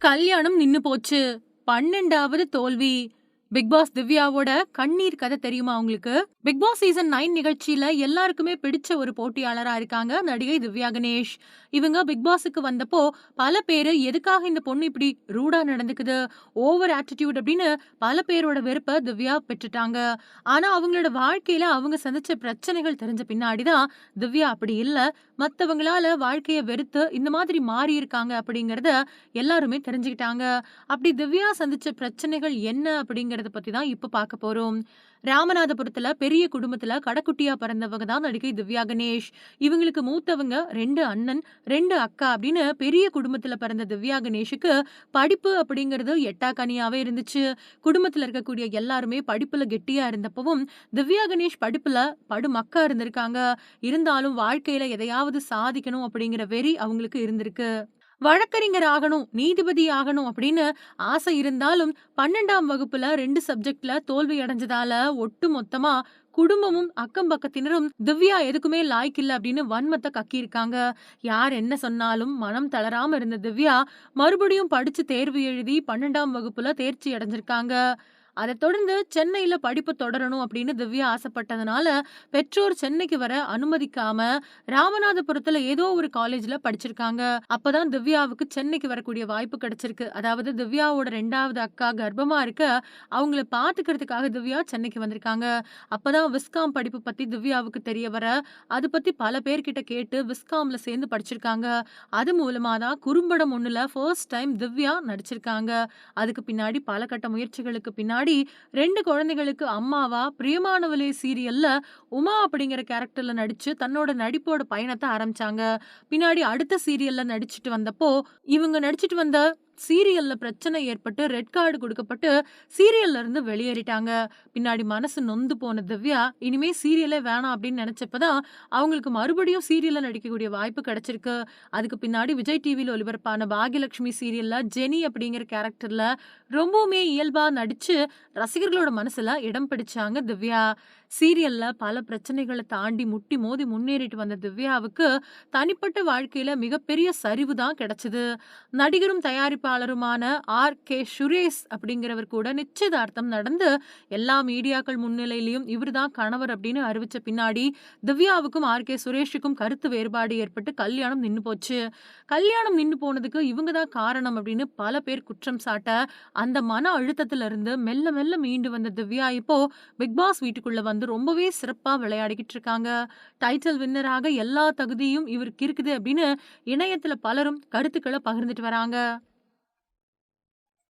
கல்யாணம் நின்னு போச்சு. 12வது தோல்வி. பிக் பாஸ் திவ்யாவோட கண்ணீர் கதை தெரியுமா உங்களுக்கு? பிக் பாஸ் சீசன் 9 நிகழ்ச்சியில எல்லாருக்குமே பிடிச்ச ஒரு போட்டியாளரா இருக்காங்க நடிகை திவ்யா கணேஷ். இவங்க பிக் பாஸுக்கு வந்தப்போ பல பேரு எதுக்காக இந்த பொண்ணு இப்படி ரூடா நடந்துக்குது, ஓவர் ஆட்டிடியூட் அப்படின்னு பல பேரோட வெறுப்ப திவ்யா பெற்றுட்டாங்க. ஆனா அவங்களோட வாழ்க்கையில அவங்க சந்திச்ச பிரச்சனைகள் தெரிஞ்ச பின்னாடிதான் திவ்யா அப்படி இல்ல, மத்தவங்களால வாழ்க்கைய வெறுத்து இந்த மாதிரி மாறி இருக்காங்க அப்படிங்கறத எல்லாருமே தெரிஞ்சுக்கிட்டாங்க. அப்படி திவ்யா சந்திச்ச பிரச்சனைகள் என்ன அப்படிங்கறத பத்தி தான் இப்ப பார்க்க போறோம். ராமநாதபுரத்துல பெரிய குடும்பத்துல கடைக்குட்டியா பிறந்தவங்க தான் நடிகை திவ்யா கணேஷ். இவங்களுக்கு மூத்தவங்க 2 அண்ணன், 2 அக்கா அப்படின்னு பெரிய குடும்பத்துல பிறந்த திவ்யா கணேஷுக்கு படிப்பு அப்படிங்கிறது எட்டாக்கனியாவே இருந்துச்சு. குடும்பத்துல இருக்கக்கூடிய எல்லாருமே படிப்புல கெட்டியா இருந்தப்பவும் திவ்யா கணேஷ் படிப்புல படுமக்கா இருந்திருக்காங்க. இருந்தாலும் வாழ்க்கையில எதையாவது சாதிக்கணும் அப்படிங்கிற வெறி அவங்களுக்கு இருந்திருக்கு. வழக்கறிஞர் ஆகணும், நீதிபதி ஆகணும் அப்படின்னு ஆசை இருந்தாலும் 12ஆம் வகுப்புல 2 சப்ஜெக்ட்ல தோல்வி அடைஞ்சதால ஒட்டு மொத்தமா குடும்பமும் அக்கம் பக்கத்தினரும் திவ்யா எதுக்குமே லாய்க்கு இல்ல அப்படின்னு வன்மத்தை கக்கியிருக்காங்க. யார் என்ன சொன்னாலும் மனம் தளராம இருந்த திவ்யா மறுபடியும் படிச்சு தேர்வு எழுதி 12ஆம் வகுப்புல தேர்ச்சி அடைஞ்சிருக்காங்க. அதைத் தொடர்ந்து சென்னையில படிப்பு தொடரணும் அப்படின்னு திவ்யா ஆசைப்பட்டதுனால பெற்றோர் சென்னைக்கு வர அனுமதிக்காம ராமநாதபுரத்துல ஏதோ ஒரு காலேஜ்ல படிச்சிருக்காங்க. அப்பதான் திவ்யாவுக்கு சென்னைக்கு வரக்கூடிய வாய்ப்பு கிடைச்சிருக்கு. அதாவது திவ்யாவோட 2வது அக்கா கர்ப்பமா இருக்க அவங்கள பாத்துக்கிறதுக்காக திவ்யா சென்னைக்கு வந்திருக்காங்க. அப்பதான் விஸ்காம் படிப்பு பத்தி திவ்யாவுக்கு தெரிய வர அது பத்தி பல பேர்கிட்ட கேட்டு விஸ்காம்ல சேர்ந்து படிச்சிருக்காங்க. அது மூலமா தான் குறும்படம் ஒண்ணுல ஃபர்ஸ்ட் டைம் திவ்யா நடிச்சிருக்காங்க. அதுக்கு பின்னாடி பல கட்ட முயற்சிகளுக்கு பின்னாடி 2 குழந்தைகளுக்கு அம்மாவா பிரியமானவளே சீரியல்ல உமா அப்படிங்கிற கேரக்டர்ல நடிச்சு தன்னோட நடிப்போட பயணத்தை ஆரம்பிச்சாங்க. பின்னாடி அடுத்த சீரியல்ல நடிச்சிட்டு வந்தப்போ இவங்க நடிச்சிட்டு வந்த சீரியல்ல பிரச்சனை ஏற்பட்டு ரெட் கார்டு கொடுக்கப்பட்டு சீரியல்ல இருந்து வெளியேறிட்டாங்க. பின்னாடி மனசு நொந்து போன திவ்யா இனிமே சீரியலே வேணாம் அப்படின்னு நினைச்சப்பதான் அவங்களுக்கு மறுபடியும் சீரியல்ல நடிக்கக்கூடிய வாய்ப்பு கிடைச்சிருக்கு. அதுக்கு பின்னாடி விஜய் டிவில ஒளிபரப்பான பாகியலட்சுமி சீரியல்ல ஜெனி அப்படிங்கிற கேரக்டர்ல ரொம்பவுமே இயல்பா நடிச்சு ரசிகர்களோட மனசுல இடம் பிடிச்சாங்க திவ்யா. சீரியல்ல பல பிரச்சனைகளை தாண்டி முட்டி மோதி முன்னேறிட்டு வந்த திவ்யாவுக்கு தனிப்பட்ட வாழ்க்கையில மிகப்பெரிய சரிவு தான் கிடைச்சது. நடிகரும் தயாரிப்பாளருமான கே சுரேஷ் அப்படிங்கிறவர் கூட நிச்சயதார்த்தம் நடந்து எல்லா மீடியாக்கள் முன்னிலையிலும் இவர்தான் கணவர் அப்படின்னு அறிவிச்ச பின்னாடி திவ்யாவுக்கும் கே சுரேஷுக்கும் கருத்து வேறுபாடு ஏற்பட்டு கல்யாணம் நின்னு போச்சு. கல்யாணம் நின்னு போனதுக்கு இவங்க தான் காரணம் அப்படின்னு பல பேர் குற்றம் சாட்ட அந்த மன அழுத்தத்துல இருந்து மெல்ல மெல்ல மீண்டு வந்த திவ்யா இப்போ பிக் பாஸ் வீட்டுக்குள்ள வந்து ரொம்பவே சிறப்பா விளையாடிக்கிட்டு இருக்காங்க. டைட்டில் வின்னராக எல்லா தகுதியும் இவருக்கு இருக்குது அப்படின்னு இணையத்துல பலரும் கருத்துக்களை பகிர்ந்துட்டு வராங்க.